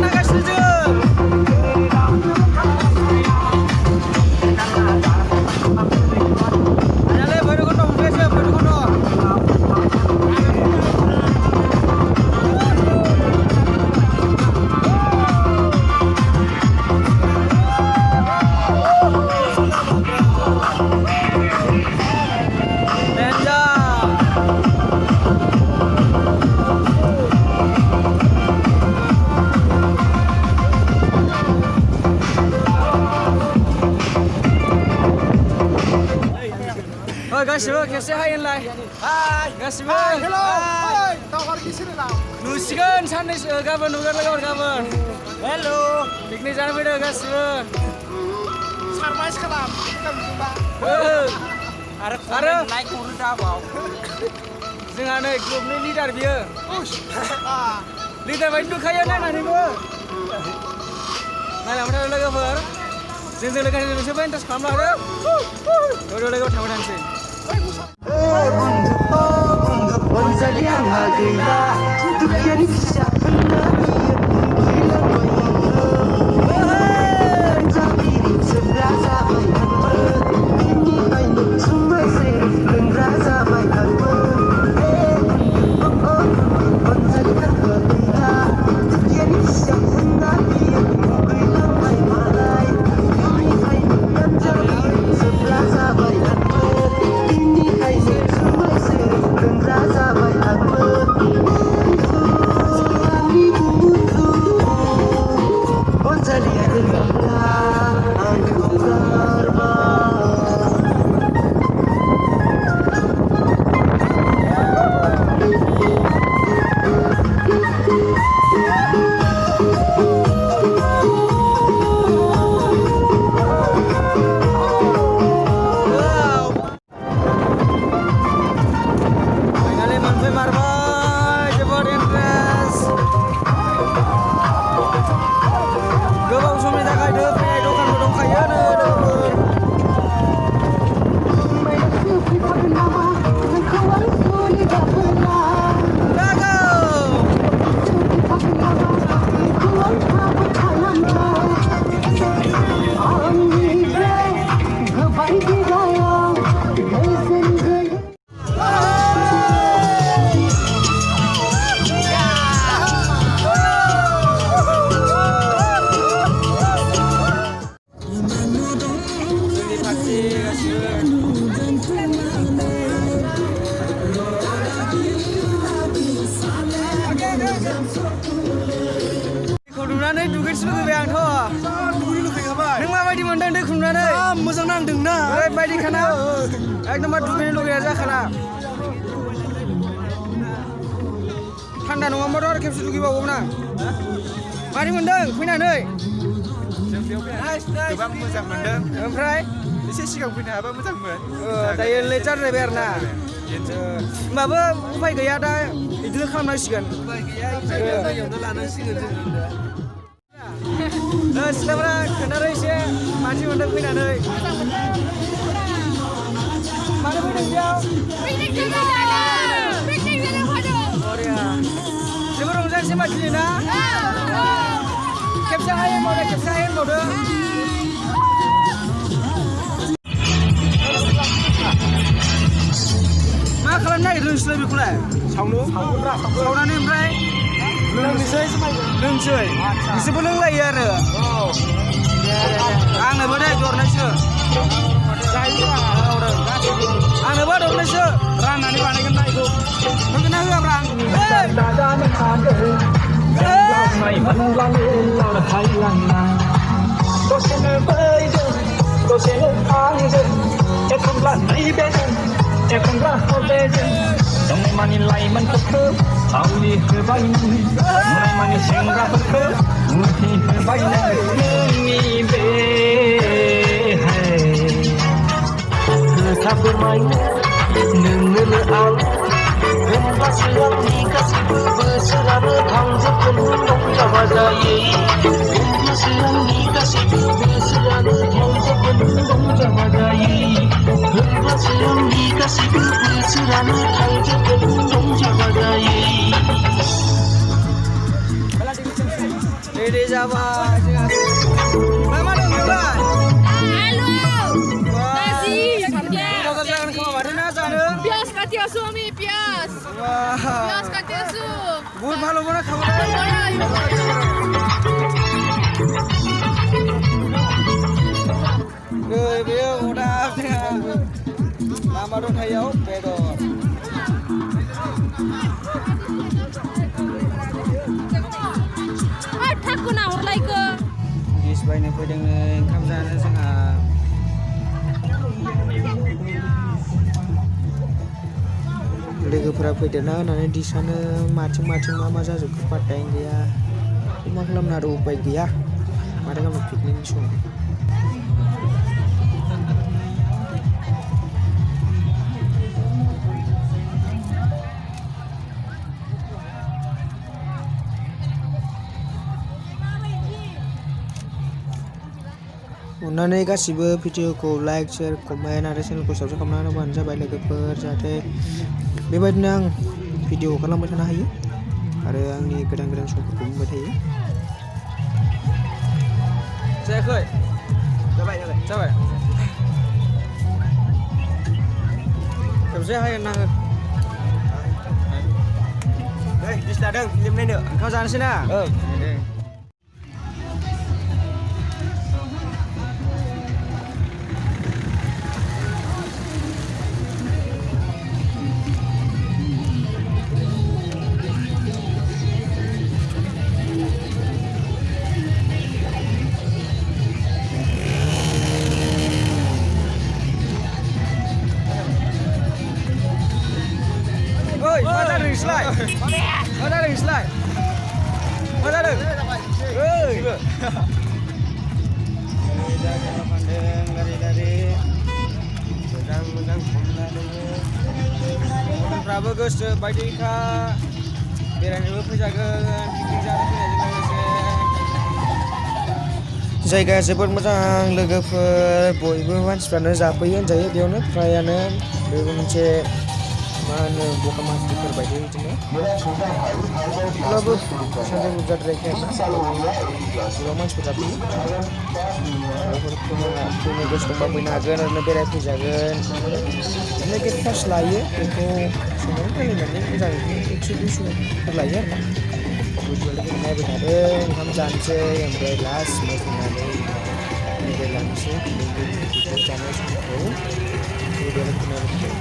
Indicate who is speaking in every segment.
Speaker 1: नागासिनो जोङो आयालै भैरबखुन्द मोनफैयासै भैरबखुन्द गासिबो खेबसे हाय होनलाय गासिबो नुसिगोन साननैसो गाबोन नुगोन लोगोफोर गाबोन हेल' पिकनिक जानो फैदों गासिबो
Speaker 2: सारप्राइज खालाम
Speaker 1: आरो लाइक हरनो दाबाव जोंहा नै ग्रुपनि लिडार बियो लिडार बायदि नुखायो नायनानैबो नायलांबाय थादो लोगोफोर जोंजों लोगोसे नोंसोरबो इन्टारेस्ट खालामलांदो लोगोआव थांबाय थानोसै
Speaker 3: अनजालि आंहा गैला दुखियानि फिसा होनना जाबिरि जोबग्रा जाबाय आंबो बेनिखायनो जुमायसे लोंग्रा जाबाय आंबो अनजालि आंहा गैला दुखियानि फिसा होनना गैलांबाय मालाय बेनिखायनो जाबिरि जोबग्रा जाबाय आंबो बेनिखायनो जुमायसे लोंग्रा जाबाय आंबो आंनि बुथु अनजालिया गैला आंखौ गारबाय
Speaker 1: मोनफैमारबाय जोबोद इन्टारेस्ट गोबाव समनि थाखाय फैनाय दखानबो दंखायो नो लोगोफोर खुलुमनानै दुगैनोसो लुगैबाय आंथ'
Speaker 2: दुगैनो लुगैखाबाय
Speaker 1: नों माबायदि मोनदों दै खुलुमनानै
Speaker 2: मोजां नांदोंना
Speaker 1: ओरैबायदिखाना एकदमबारे दुगैनो लुगैनाय जाखाना थान्दा नङाबाथ' आरो खेबसे दुगैबावगौमोन आं मारै मोनदों फैनानै
Speaker 2: जों बेयाव फैनानै गोबां मोजां मोनदों
Speaker 1: ओमफ्राय
Speaker 2: एसे सिगां फैनो हाबा मोजांमोन
Speaker 1: दायो लेट जाद्रायबाय आरो ना होमबाबो उफाय गैया दा बिदिनो खालामनांसिगोन उफाय गैया जायगायावनो लानांसिगोन जोङो सिख्लाफ्रा खोन्थादो एसे मानसि मोनदों फैनानै मानो फैदों बेयाव जोबोर रंजानोसै मा दिनै ना खेबसे हाय होनबावदो मा खालामनो नागिरदों नोंसोरलाय बेखौलाय सावनानै ओमफ्राय लोंसै बिसोरबो लोंलायो आरो आंनोबो दे दरनैसो आंनोबो दरनैसो राननानै बानायगोन ना बेखौ होगोन ना होआब्रा
Speaker 4: एखनब्ला हरबेजों संनाय मानि लाइमोनफोरखौ सावरि होबाय नुनाय मानि सेंग्राफोरखौ मुहि होबाय नोंनि बे खोथा फोरमायनो नोंनोनो आं होनब्लासो आंनि गासैबो बोसोरानो थांजोबगोन रंजा बाजायै होनब्लासो आंनि गासैबो बोसोरानो थांजोबगोन रंजा बाजायै होनब्लासो आंनि गासैबो बोसोरानो थांजोबगोन रंजा बाजायै
Speaker 1: Ready जाबाय जोंहा मा दं नोंलाय
Speaker 5: Nasi,
Speaker 1: Kita jangan ke mana na जानो
Speaker 5: pias kati asu ami pias. Pias kati asu.
Speaker 1: बहुत ভালো মনে খাবার बेयो उदां जोंहा लामा दंथायाव बेदर
Speaker 5: Takku na hurlaiko.
Speaker 1: डिस बायनो फैदोंनो ओंखाम जानो जोंहा लोगोफोरा फैदेरना होनानै डिसानो माथिं मा जाजोबखो पात्तायानो गैया मा खालामनो आरो उपाय गैया माथो खालामनो पिकनिकनि सम अन्नानै गासिबो भिडिअखौ लाइक शेयार कमेन्ट आरो चेनेलखौ साबस्क्राइब खालामना होबानो जाबाय लोगोफोर जाहाथे बेबायदिनो आं भिडिअ खालामबाय थानो हायो आरो आंनि गोदान समफोरखौ मोनबाय थायो जायाखै जाबाय खेबसे हायना हो नै डिस लादों फिल्म नायनो ओंखाम जानोसै ना Oi, मा जादों नोंसोरलाय? मा जादों नोंसोरलाय? मा जादों? ओइ! जायगायाव फानदों लारि मोजां खमना दङो गथ'फ्राबो गोसो बायदिखा बेरायनोबो फैजागोन पिकनिक जानो फैनायजों लोगोसे जायगाया जोबोद मोजां लोगोफोर बयबो मानसिफ्रानो जाफैयो होनजायो बेयावनो फ्रायानो बेबो मोनसे मा होनो बगामाथिफोर बायदि बिदिनो अब्लाबो सानजाय बुरजाद्रायखाय गोबां मानसिफोर जाफैयो फैनो गोसो दंबा फैनो हागोन ओरैनो बेरायफैजागोन बिदिनो गेट पास लायो बेखौ सोंनानै रायलायनानै मोजां 100-200 लायो आरो ना बुधबार नायबाय थादों ओंखाम जानोसै ओमफ्राय लास्ट मोसानानै भिडिअ लानोसै भिडिअ जानाय समखौ भिडिअ नायबाय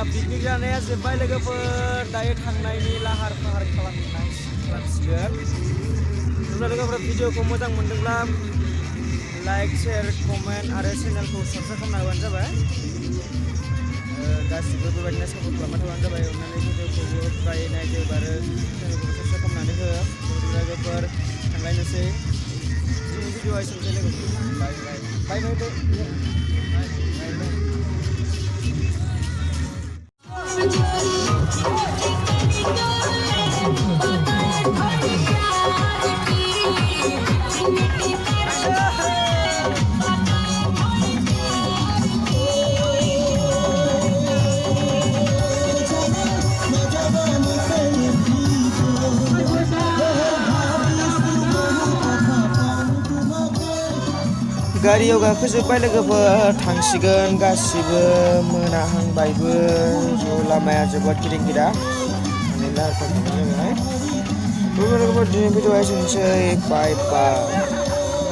Speaker 1: पिकनिक जानाया जोब्बाय लोगोफोर दायो थांनायनि लाहार फाहार खालामसिगोन लोगोफोरा भिडिअखौ मोजां मोनदोंब्ला लाइक शेयार कमेन्ट आरो चेनेलखौ साबस्क्राइब खालामना होबानो जाबाय गासिबो बेबायदिनो सापर्ट खालामना होबानो जाबाय अननानै भिडिअखौबो फ्राय नायदो आरो चेनेलखौ साबस्क्राइब खालामनानै हो लोगोफोर थांलायनोसै जोंनि भिडिअआ एसेनोसै लोगोफोर बाय गारियाव गाखोजोब्बाय लोगोफोर थांसिगोन गासिबो मोनाहांबायबो ज' लामाया जोबोद गिदिं गिदा माने लाहार फाहार खालामनाय जाबाय लोगोफोर दिनै भिडिअआ एसेनोसै बाय बाय